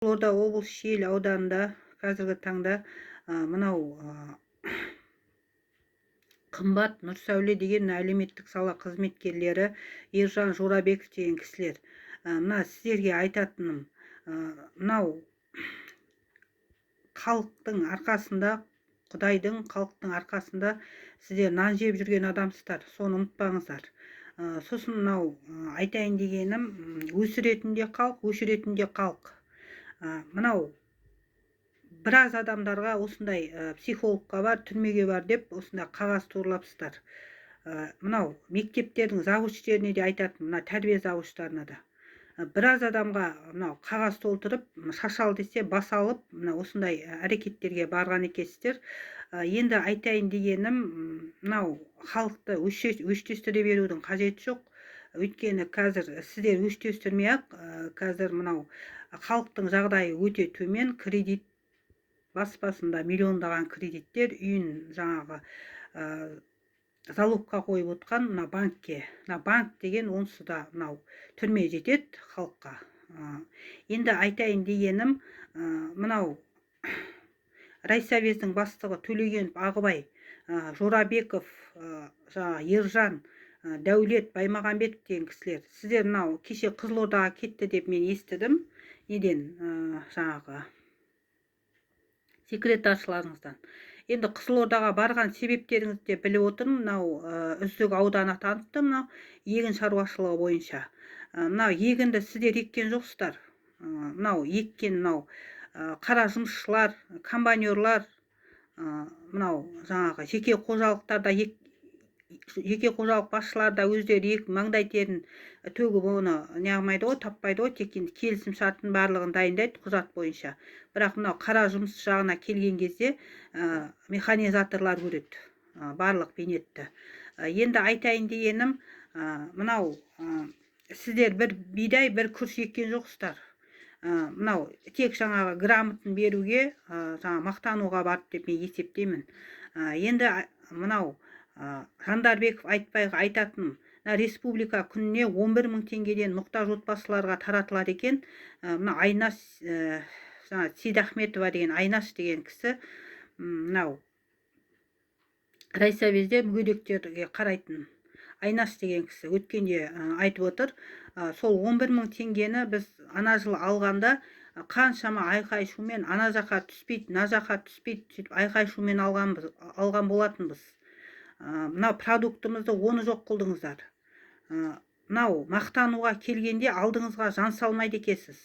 Қызылорда облыс Шиелі ауданында қазіргі таңда мынау қымбат Нұрсәуле деген әлеуметтік сала қызметкерлері Ержан Жорабеков деген кісілер. Мына сіздерге айтатыным, мынау халықтың арқасында, Құдайдың халықтың арқасында сіздер нан жеп жүрген адамсыздар, соны ұмытпаңыздар. Сосын мынау айтайын дегенім, өсіретін де халық, өшіретін де халық. Мынау біраз адамдарға осындай психологқа бар, түрмеге бар деп осындай қағаз туырлапсыздар. Мынау мектептердің завучтеріне де айтатын, мына тәрбие завучтарына да. Біраз адамға мынау қағаз толтырып, шашал десе бас алып, мына осындай әрекеттерге барған екенсіздер. Енді айтайын дегенім, мынау халықты өштестіре берудің қажеті жоқ. Өйткені қазір сіздер өштестірмей-ақ, қазір мынау халықтың жағдайы өте төмен, кредит баспасында миллиондаған кредиттер, үйін жаңағы залогқа қойып отқан мына банкке. Мына банк деген онсыз да мынау түрме жетеді халыққа. Енді айтайын дегенім, мынау райсоветтің бастығы Төлегенов Ағыбай, Жорабеков, Ержан, Дәулет Баймағамбетов деген кісілер. Сіздер мынау кеше Қызылордаға кетті деп мен естідім. Неден жаңағы секретаршыларыңыздан. Енді Қызылордаға барған себептеріңізді де біліп отырмын. Мынау үздік аудан атаныпты, мынау егін шаруашылығы бойынша. Мынау егінді сіздер еккен жоқсыздар. Мынау еккен мынау қара жұмысшылар, комбайнерлар, мынау жаңағы жеке қожалықтарда жеке қожалық басшылары да өздері маңдай терін төгіп оны неғылмайды ғой, таппайды ғой, тек енді келісім шартын барлығын дайындайды құжат бойынша. Бірақ мынау қара жұмыс жағына келген кезде механизаторлар көреді барлық бейнетті. Енді айтайын дегенім, мынау сіздер бір бидай, бір күріш еккен жоқсыздар. Мынау тек жаңағы грамотын беруге, жаңа мақтануға барды деп мен есептеймін. Енді мынау Жандарбеков Айтбайға айтатыным, республика күніне 11 мың теңгеден мұқтаж отбасыларға таратылады екен. Мына Айнаш Сейдахметова деген Айнаш деген кісі, мынау райсовезде мүгедектерге қарайтын Айнаш деген кісі өткенде айтып отыр. Сол 11 мың теңгені біз ана жыл алғанда қаншама айқай шумен ана жаққа түспейді, мына жаққа түспейді, сөйтіп айқай шумен алған болатынбыз. Мынау продуктымызды оны жоқ қылдыңыздар. Мынау мақтануға келгенде алдыңызға жан салмайды екенсіз.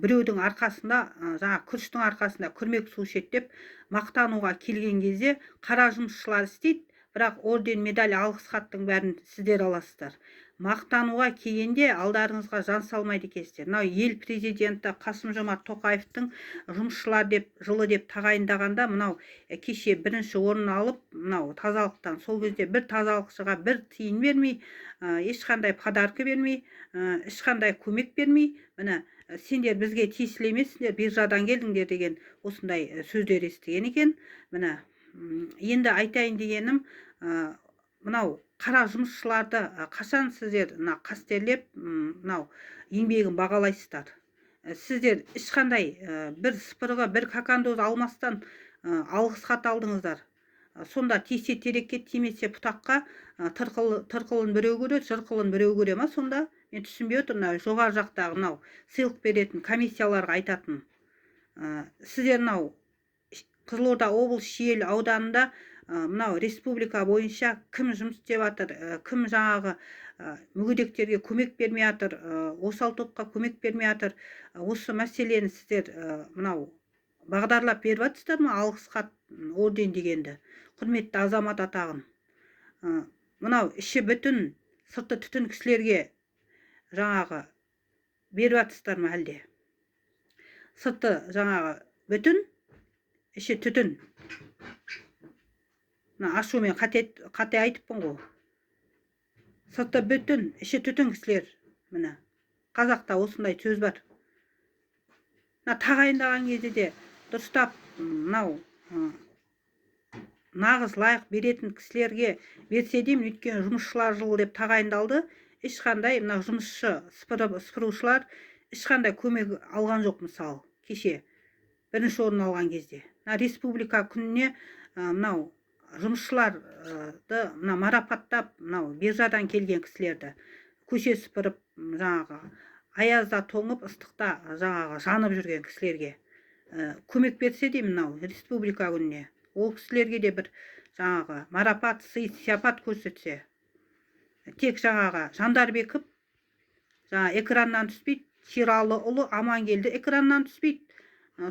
Біреудің арқасында, жаңа күріштің арқасында күрмек су ішеді деп мақтануға келген кезде қара жұмысшылар істейді, бірақ орден, медаль, алғыс хаттың бәрін сіздер аласыздар. Мақтануға келгенде алдарыңызға жан салмайды екенсіздер. Мынау ел президенті Қасым-Жомарт Тоқаевтың жұмысшылар деп жылы деп тағайындағанда, мынау кеше бірінші орын алып, мынау тазалықтан сол кезде бір тазалықшыға бір тиын бермей, ешқандай подарка бермей, ешқандай көмек бермей, міне сендер бізге тиесілі емессіңдер, биржадан келдіңдер деген осындай сөздер естіген екен. Міне енді айтайын дегенім, мынау қара жұмысшыларды қашан сіздер қастерлеп мынау еңбегін бағалайсыздар. Сіздер ешқандай бір сыпырғы, бір кокандоз алмастан алғыс хат алдыңыздар. Сонда тисе терекке, тимесе бұтаққа тырқылын біреу көреді, жырқылын біреу көре ма сонда? Мен түсінбей отырмын. Жоғары жақтағы мынау сыйлық беретін комиссияларға айтатын. Сіздер мынау Қызылорда облыс Шиелі ауданында мынау республика бойынша кім жұмыс істеп жатыр, кім жаңағы мүгедектерге көмек бермей жатыр, осал топқа көмек бермей жатыр. Осы мәселені сіздер мынау бағдарлап беріп жатсыздар ма? Алғыс хат, орден дегенді, құрметті азамат атағын. Мынау іші бүтін, сырты түтін кісілерге жаңағы беріп жатсыздар ма әлде? Сырты жаңағы бүтін, іші түтін. Ашумен қате айтыппын ғой. Сырты бүтін, іші түтін кісілер. Міне қазақта осындай сөз бар. Тағайындаған кезде де дұрыстап мынау нағыз лайық беретін кісілерге берсе деймін, өйткені жұмысшылар жылы деп тағайындалды. Ешқандай мына жұмысшы сыпырушылар ешқандай көмек алған жоқ, мысалы кеше бірінші орын алған кезде. Республика күніне мынау жұмысшыларды марапаттап, мынау биржадан келген кісілерді көше сыпырып, жаңағы аязда тоңып, ыстықта жаңағы жанып жүрген кісілерге көмек берсе деймін, мынау республика күніне. Ол кісілерге де бір жаңағы марапат, сый сияпат көрсетсе. Тек жаңағы Жандарбеков экраннан түспейді, Шералыұлы Амангелді экраннан түспейді,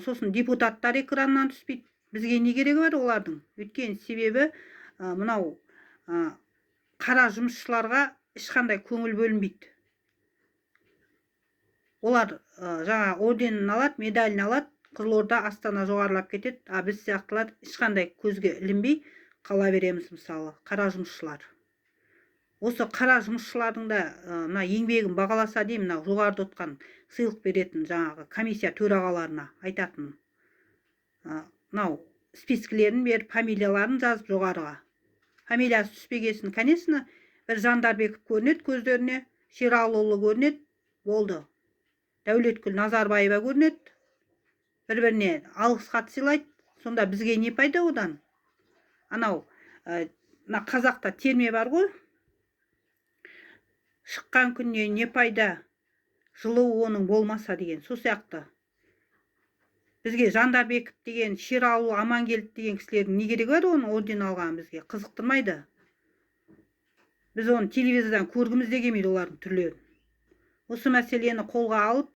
сосын депутаттар экраннан түспейді. Бізге не керегі бар олардың? Өйткені себебі мынау қара жұмысшыларға ешқандай көңіл бөлінбейді. Олар жаңа орденін алады, медалін алады, Қызылорда, Астана жоғарылап кетеді, біз сияқтылар ешқандай көзге ілінбей қала береміз, мысалы, қара жұмысшылар. Осы қара жұмысшылардың да мына еңбегін бағаласа деймін, мынау жоғарыда отқан сыйлық беретін жаңағы комиссия төрағаларына айтатын. Мынау спискілерін беріп, фамилияларын жазып жоғарыға. Фамилиясы түспегесін, конечно, бір Жандарбеков көрінеді көздеріне, Шералыұлы көрінеді, болды. Дәулеткүл Назарбаева көрінеді, бір-біріне алғыс хат сыйлайды. Сонда бізге не пайда одан? Анау қазақта терме бар ғой, шыққан күнне не пайда, жылуы оның болмаса деген, сол сияқты. Бізге Жандарбеков деген, Шералыұлы Амангелді деген кісілердің не керегі бар оның орден алған, бізге қызықтырмайды. Біз оны телевизордан көргіміз де келмейді олардың түрлерін. Осы мәселені қолға алып,